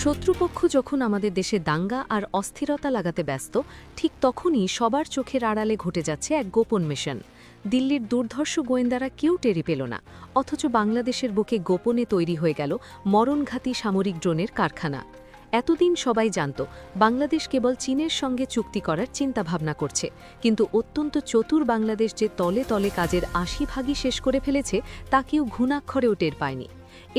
শত্রুপক্ষ যখন আমাদের দেশে দাঙ্গা আর অস্থিরতা লাগাতে ব্যস্ত, ঠিক তখনই সবার চোখের আড়ালে ঘটে যাচ্ছে এক গোপন মিশন। দিল্লির দুর্ধর্ষ গোয়েন্দারা কেউ টেরি পেল না, অথচ বাংলাদেশের বুকে গোপনে তৈরি হয়ে গেল মরণঘাতী সামরিক ড্রোনের কারখানা। এতদিন সবাই জানত বাংলাদেশ কেবল চীনের সঙ্গে চুক্তি করার চিন্তাভাবনা করছে, কিন্তু অত্যন্ত চতুর বাংলাদেশ যে তলে তলে কাজের ৮০ শেষ করে ফেলেছে তা কেউ ঘুণাক্ষরেও টের পায়নি।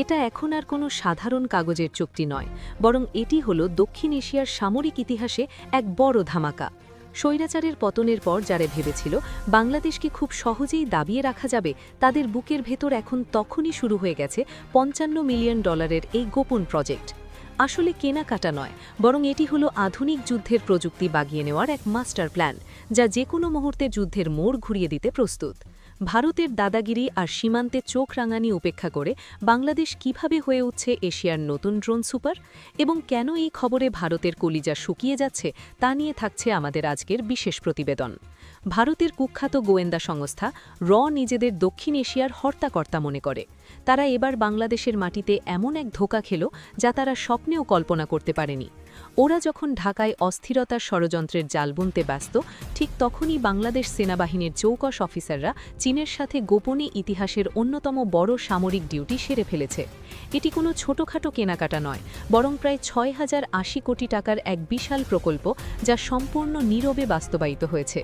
এটা এখন আর কোনো সাধারণ কাগজের চুক্তি নয়, বরং এটি হলো দক্ষিণ এশিয়ার সামরিক ইতিহাসে এক বড় ধামাকা। স্বৈরাচারের পতনের পর যারা ভেবেছিল বাংলাদেশকে খুব সহজেই দাবিয়ে রাখা যাবে, তাদের বুকের ভেতর এখন তখনই শুরু হয়ে গেছে $৫৫ মিলিয়ন এই গোপন প্রজেক্ট। আসলে কেনাকাটা নয়, বরং এটি হলো আধুনিক যুদ্ধের প্রযুক্তি বাগিয়ে নেওয়ার এক মাস্টার প্ল্যান, যা যে কোনো মুহূর্তে যুদ্ধের মোড় ঘুরিয়ে দিতে প্রস্তুত। ভারতের দাদাগিরি আর সীমান্তে চোখ রাঙানি উপেক্ষা করে বাংলাদেশ কিভাবে হয়ে উঠছে এশিয়ার নতুন ড্রোন সুপার, এবং কেন এই খবরে ভারতের কলিজা শুকিয়ে যাচ্ছে তা নিয়ে থাকছে আমাদের আজকের বিশেষ প্রতিবেদন। ভারতের কুখ্যাত গোয়েন্দা সংস্থা নিজেদের দক্ষিণ এশিয়ার হর্তাকর্তা মনে করে। তারা এবার বাংলাদেশের মাটিতে এমন এক ধোঁকা খেল যা তারা স্বপ্নেও কল্পনা করতে পারেনি। ওরা যখন ঢাকায় অস্থিরতার ষড়যন্ত্রের জাল বুনতে ব্যস্ত, ঠিক তখনই বাংলাদেশ সেনাবাহিনীর চৌকস অফিসাররা চীনের সাথে গোপনে ইতিহাসের অন্যতম বড় সামরিক ডিউটি সেরে ফেলেছে। এটি কোনো ছোটখাটো কেনাকাটা নয়, বরং প্রায় ৬,০৮০ কোটি টাকার এক বিশাল প্রকল্প, যা সম্পূর্ণ নীরবে বাস্তবায়িত হয়েছে।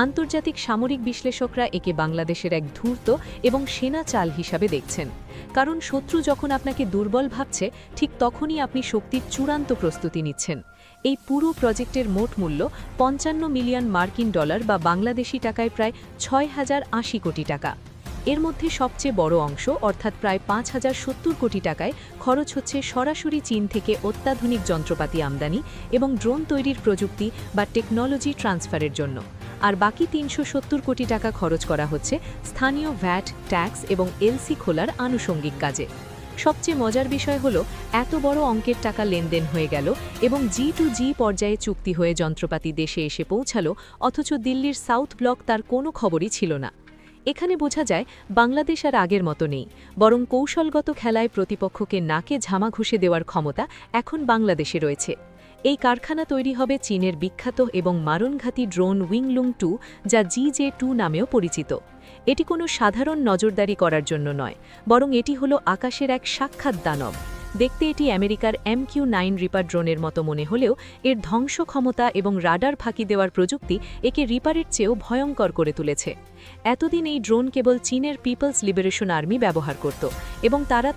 আন্তর্জাতিক সামরিক বিশ্লেষকরা একে বাংলাদেশের এক ধূর্ত এবং সেনা চাল হিসাবে দেখছেন। কারণ শত্রু যখন আপনাকে দুর্বল ভাবছে, ঠিক তখনই আপনি শক্তির চূড়ান্ত প্রস্তুতি নিচ্ছেন। এই পুরো প্রজেক্টের মোট মূল্য $৫৫ মিলিয়ন বা বাংলাদেশি টাকায় প্রায় ৬,০৮০ কোটি টাকা। এর মধ্যে সবচেয়ে বড় অংশ, অর্থাৎ প্রায় ৫,০৭০ কোটি টাকায় খরচ হচ্ছে সরাসরি চীন থেকে অত্যাধুনিক যন্ত্রপাতি আমদানি এবং ড্রোন তৈরির প্রযুক্তি বা টেকনোলজি ট্রান্সফারের জন্য। আর বাকি ৩৭০ কোটি টাকা খরচ করা হচ্ছে স্থানীয় ভ্যাট, ট্যাক্স এবং এলসি খোলার আনুষঙ্গিক কাজে। সবচেয়ে মজার বিষয় হলো, এত বড় অঙ্কের টাকা লেনদেন হয়ে গেল এবং G2G পর্যায়ে চুক্তি হয়ে যন্ত্রপাতি দেশে এসে পৌঁছালো, অথচ দিল্লির সাউথ ব্লক তার কোনো খবরই ছিল না। এখানে বোঝা যায় বাংলাদেশ আর আগের মতো নেই, বরং কৌশলগত খেলায় প্রতিপক্ষকে নাকে ঝামা ঘুষে দেওয়ার ক্ষমতা এখন বাংলাদেশে রয়েছে। এই কারখানা তৈরি হবে চীনের বিখ্যাত এবং মারণঘাতী ড্রোন উইংলুং-2, যা GJ-2 নামেও পরিচিত। এটি কোনো সাধারণ নজরদারি করার জন্য নয়, বরং এটি হলো আকাশের এক সাক্ষাৎ দানব। দেখতে এটি আমেরিকার MQ-9 রিপার ড্রোনের মতো মনে হলেও এর ধ্বংস ক্ষমতা এবং রাডার ফাঁকি দেওয়ার প্রযুক্তি একে রিপারের চেয়েও ভয়ঙ্কর করে তুলেছে। এতদিন এই ড্রোন কেবল চীনের পিপলস লিবারেশন আর্মি ব্যবহার করত, এবং তারা